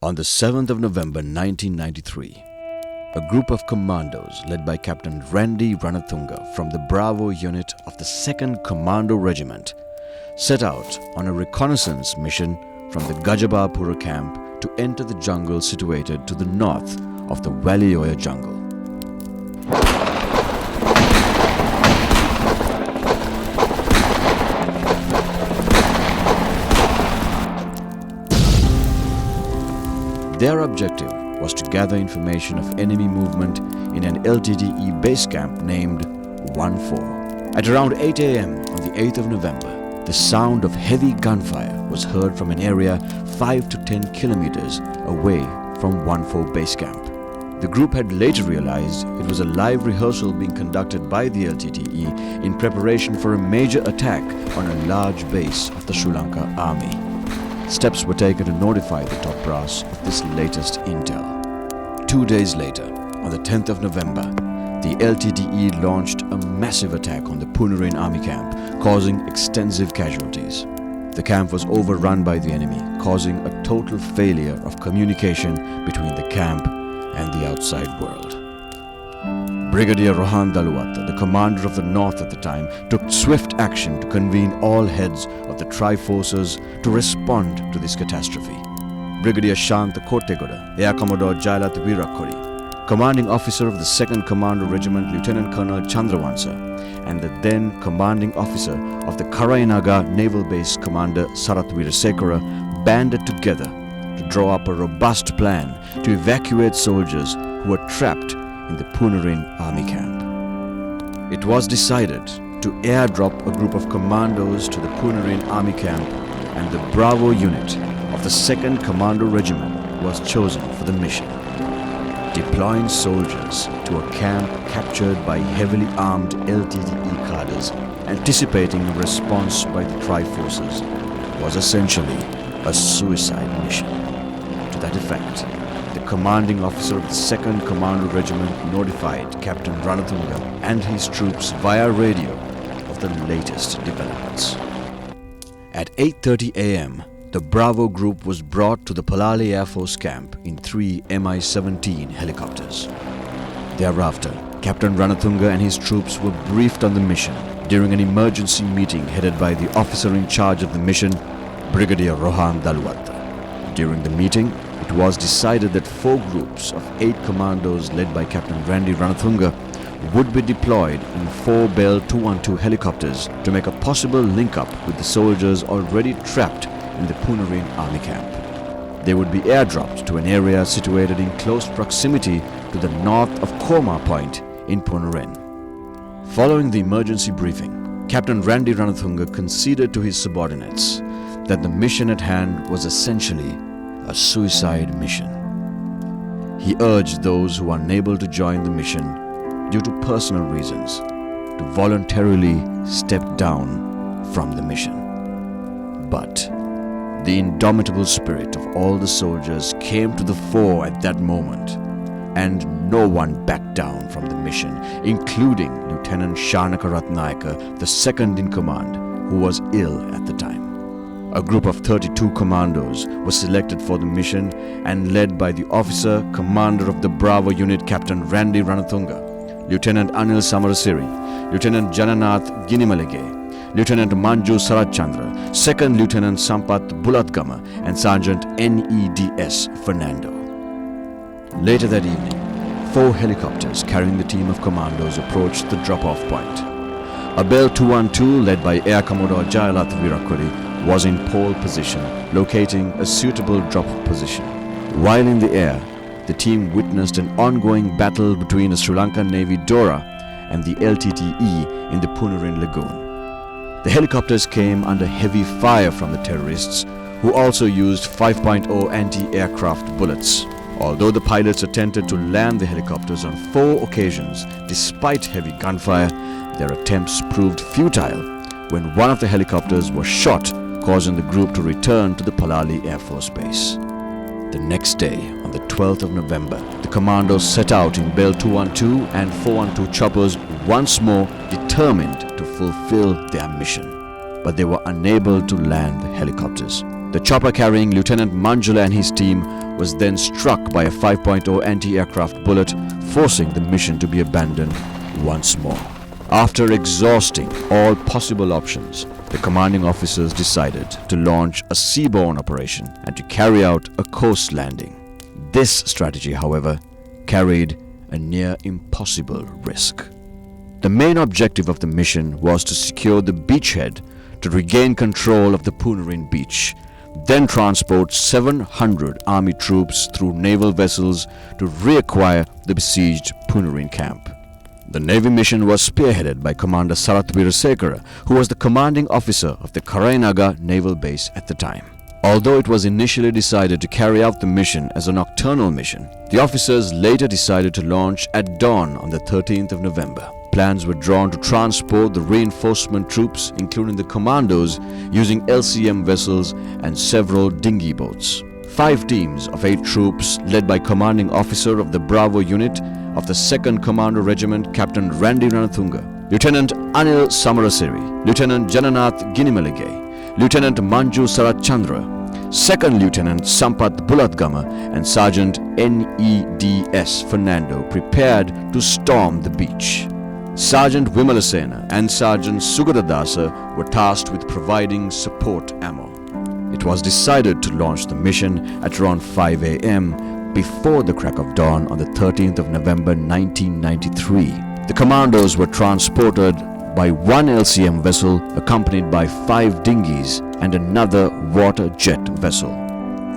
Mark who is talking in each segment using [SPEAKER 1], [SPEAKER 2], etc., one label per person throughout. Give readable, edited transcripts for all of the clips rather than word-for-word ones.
[SPEAKER 1] On the 7th of November 1993, a group of commandos led by Captain Randy Ranathunga from the Bravo unit of the 2nd Commando Regiment set out on a reconnaissance mission from the Poonaryn Camp to enter the jungle situated to the north of the Valioya jungle. Their objective was to gather information of enemy movement in an LTTE base camp named 1-4. At around 8 a.m. on the 8th of November, the sound of heavy gunfire was heard from an area 5 to 10 kilometers away from 1-4 base camp. The group had later realized it was a live rehearsal being conducted by the LTTE in preparation for a major attack on a large base of the Sri Lanka Army. Steps were taken to notify the top brass of this latest intel. 2 days later, on the 10th of November, the LTTE launched a massive attack on the Poonaryn army camp, causing extensive casualties. The camp was overrun by the enemy, causing a total failure of communication between the camp and the outside world. Brigadier Rohan Daluwatta, the commander of the North at the time, took swift action to convene all heads of the tri-forces to respond to this catastrophe. Brigadier Shantha Kottegoda, Air Commodore Jailath Virakuri, commanding officer of the 2nd Commando Regiment Lieutenant Colonel Chandrawansa, and the then commanding officer of the Karainaga Naval Base Commander Sarath Weerasekara banded together to draw up a robust plan to evacuate soldiers who were trapped in the Poonaryn army camp. It was decided to airdrop a group of commandos to the Poonaryn army camp, and the Bravo unit of the 2nd Commando Regiment was chosen for the mission. Deploying soldiers to a camp captured by heavily armed LTTE cadres, anticipating a response by the Tri-Forces, was essentially a suicide mission. To that effect, the commanding officer of the 2nd Commando Regiment notified Captain Ranathunga and his troops via radio of the latest developments. At 8:30 a.m., the Bravo group was brought to the Palali Air Force camp in 3 Mi-17 helicopters. Thereafter, Captain Ranathunga and his troops were briefed on the mission during an emergency meeting headed by the officer in charge of the mission, Brigadier Rohan Daluwatta. During the meeting, it was decided that 4 groups of 8 commandos led by Captain Randy Ranathunga would be deployed in 4 Bell 212 helicopters to make a possible link-up with the soldiers already trapped in the Poonaryn army camp. They would be airdropped to an area situated in close proximity to the north of Koma Point in Poonaryn. Following the emergency briefing, Captain Randy Ranathunga conceded to his subordinates that the mission at hand was essentially a suicide mission. He urged those who were unable to join the mission due to personal reasons to voluntarily step down from the mission. But the indomitable spirit of all the soldiers came to the fore at that moment, and no one backed down from the mission, including Lieutenant Shanaka Ratnayaka, the 2nd in command, who was ill at the time. A group of 32 commandos was selected for the mission and led by the officer, commander of the Bravo unit, Captain Randy Ranathunga, Lieutenant Anil Samarasiri, Lieutenant Jananath Ginimalege, Lieutenant Manju Sarachandra, 2nd Lieutenant Sampath Bulatgama, and Sergeant Neds Fernando. Later that evening, 4 helicopters carrying the team of commandos approached the drop-off point. A Bell 212 led by Air Commodore Jailath Virakuri was in pole position, locating a suitable drop-off position. While in the air, the team witnessed an ongoing battle between a Sri Lankan Navy Udara and the LTTE in the Poonaryn Lagoon. The helicopters came under heavy fire from the terrorists, who also used 5.0 anti-aircraft bullets. Although the pilots attempted to land the helicopters on 4 occasions, despite heavy gunfire, their attempts proved futile when one of the helicopters was shot, causing the group to return to the Palali Air Force Base. The next day, on the 12th of November, the commandos set out in Bell 212 and 412 choppers once more, determined to fulfill their mission. But they were unable to land the helicopters. The chopper carrying Lieutenant Manjula and his team was then struck by a 5.0 anti-aircraft bullet, forcing the mission to be abandoned once more. After exhausting all possible options, the commanding officers decided to launch a seaborne operation and to carry out a coast landing. This strategy, however, carried a near impossible risk. The main objective of the mission was to secure the beachhead to regain control of the Poonaryn beach, then transport 700 army troops through naval vessels to reacquire the besieged Poonaryn Camp. The Navy mission was spearheaded by Commander Sarath Weerasekara, who was the commanding officer of the Karainaga naval base at the time. Although it was initially decided to carry out the mission as a nocturnal mission, the officers later decided to launch at dawn on the 13th of November. Plans were drawn to transport the reinforcement troops, including the commandos, using LCM vessels and several dinghy boats. 5 teams of 8 troops, led by commanding officer of the Bravo unit of the 2nd Commando Regiment, Captain Randy Ranathunga, Lieutenant Anil Samarasiri, Lieutenant Jananath Ginimalage, Lieutenant Manju Sarachandra, 2nd Lieutenant Sampath Bulatgama, and Sergeant Neds Fernando prepared to storm the beach. Sergeant Vimalasena and Sergeant Sugadadasa were tasked with providing support ammo. It was decided to launch the mission at around 5 a.m. before the crack of dawn on the 13th of November 1993. The commandos were transported by 1 LCM vessel accompanied by 5 dinghies and another water jet vessel.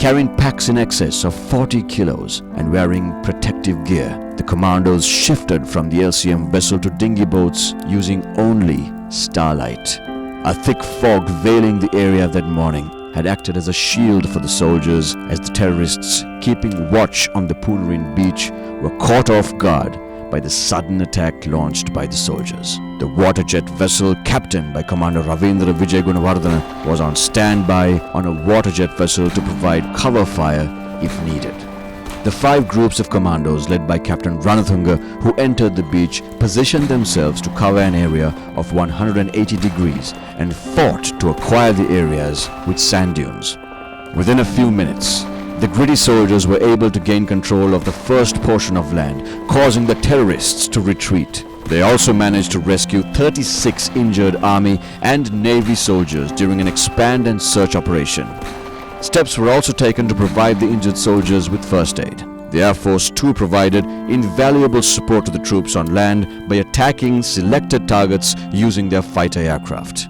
[SPEAKER 1] Carrying packs in excess of 40 kilos and wearing protective gear, the commandos shifted from the LCM vessel to dinghy boats using only starlight. A thick fog veiling the area that morning had acted as a shield for the soldiers as the terrorists keeping watch on the Poonaryn beach were caught off guard by the sudden attack launched by the soldiers. The water jet vessel, captained by Commander Ravindra Vijay Gunawardhana, was on standby on a water jet vessel to provide cover fire if needed. The 5 groups of commandos led by Captain Ranathunga, who entered the beach, positioned themselves to cover an area of 180 degrees and fought to acquire the areas with sand dunes. Within a few minutes, the greedy soldiers were able to gain control of the first portion of land, causing the terrorists to retreat. They also managed to rescue 36 injured Army and Navy soldiers during an expand and search operation. Steps were also taken to provide the injured soldiers with first aid. The Air Force too provided invaluable support to the troops on land by attacking selected targets using their fighter aircraft.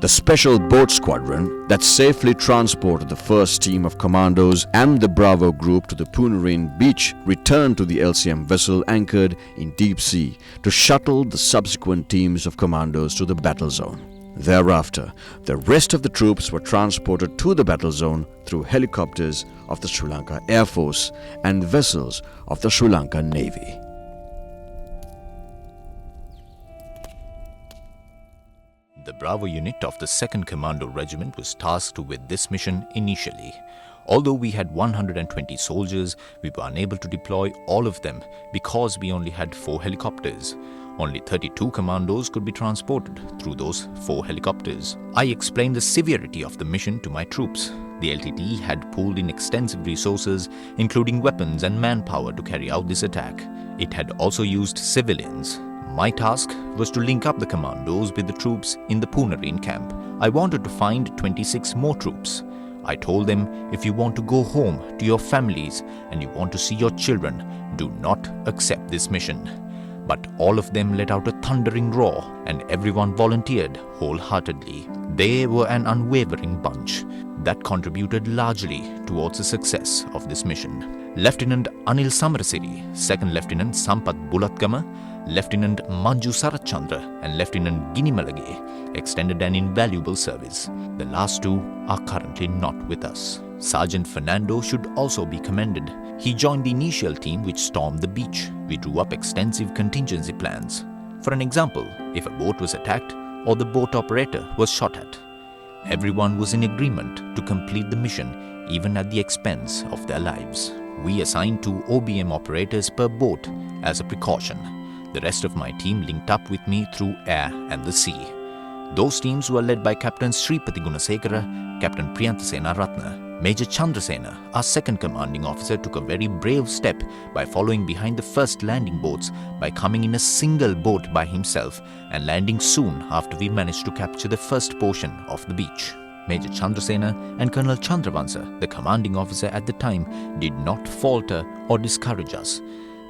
[SPEAKER 1] The Special Boat Squadron that safely transported the first team of commandos and the Bravo group to the Poonaryn beach returned to the LCM vessel anchored in deep sea to shuttle the subsequent teams of commandos to the battle zone. Thereafter, the rest of the troops were transported to the battle zone through helicopters of the Sri Lanka Air Force and vessels of the Sri Lankan Navy.
[SPEAKER 2] The Bravo unit of the 2nd Commando Regiment was tasked with this mission initially. Although we had 120 soldiers, we were unable to deploy all of them because we only had 4 helicopters. Only 32 commandos could be transported through those 4 helicopters. I explained the severity of the mission to my troops. The LTTE had pooled in extensive resources, including weapons and manpower, to carry out this attack. It had also used civilians. My task was to link up the commandos with the troops in the Poonaryn Camp. I wanted to find 26 more troops. I told them, if you want to go home to your families and you want to see your children, do not accept this mission. But all of them let out a thundering roar and everyone volunteered wholeheartedly. They were an unwavering bunch that contributed largely towards the success of this mission. Lieutenant Anil Samarasiri, 2nd Lieutenant Sampath Bulatgama, Lieutenant Manju Sarachandra and Lieutenant Ginimalage extended an invaluable service. The last 2 are currently not with us. Sergeant Fernando should also be commended. He joined the initial team which stormed the beach. We drew up extensive contingency plans. For an example, if a boat was attacked or the boat operator was shot at, everyone was in agreement to complete the mission even at the expense of their lives. We assigned 2 OBM operators per boat as a precaution. The rest of my team linked up with me through air and the sea. Those teams were led by Captain Sripati Gunasekara, Captain Priyanthasena Ratna, Major Chandrasena, our second commanding officer, took a very brave step by following behind the first landing boats by coming in a single boat by himself and landing soon after we managed to capture the first portion of the beach. Major Chandrasena and Colonel Chandravansa, the commanding officer at the time, did not falter or discourage us.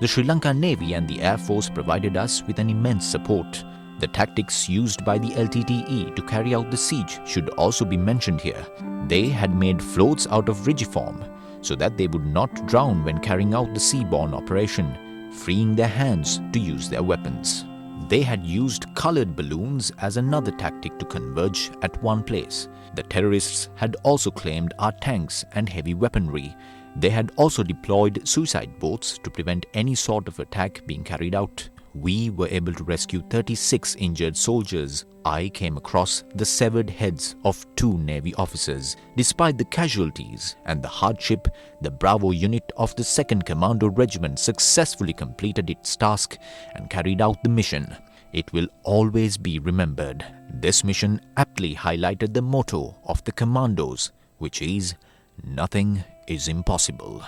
[SPEAKER 2] The Sri Lanka Navy and the Air Force provided us with an immense support. The tactics used by the LTTE to carry out the siege should also be mentioned here. They had made floats out of rigiform so that they would not drown when carrying out the seaborne operation, freeing their hands to use their weapons. They had used colored balloons as another tactic to converge at one place. The terrorists had also claimed our tanks and heavy weaponry. They had also deployed suicide boats to prevent any sort of attack being carried out. We were able to rescue 36 injured soldiers. I came across the severed heads of 2 Navy officers. Despite the casualties and the hardship, the Bravo unit of the 2nd Commando Regiment successfully completed its task and carried out the mission. It will always be remembered. This mission aptly highlighted the motto of the commandos, which is, "Nothing is impossible."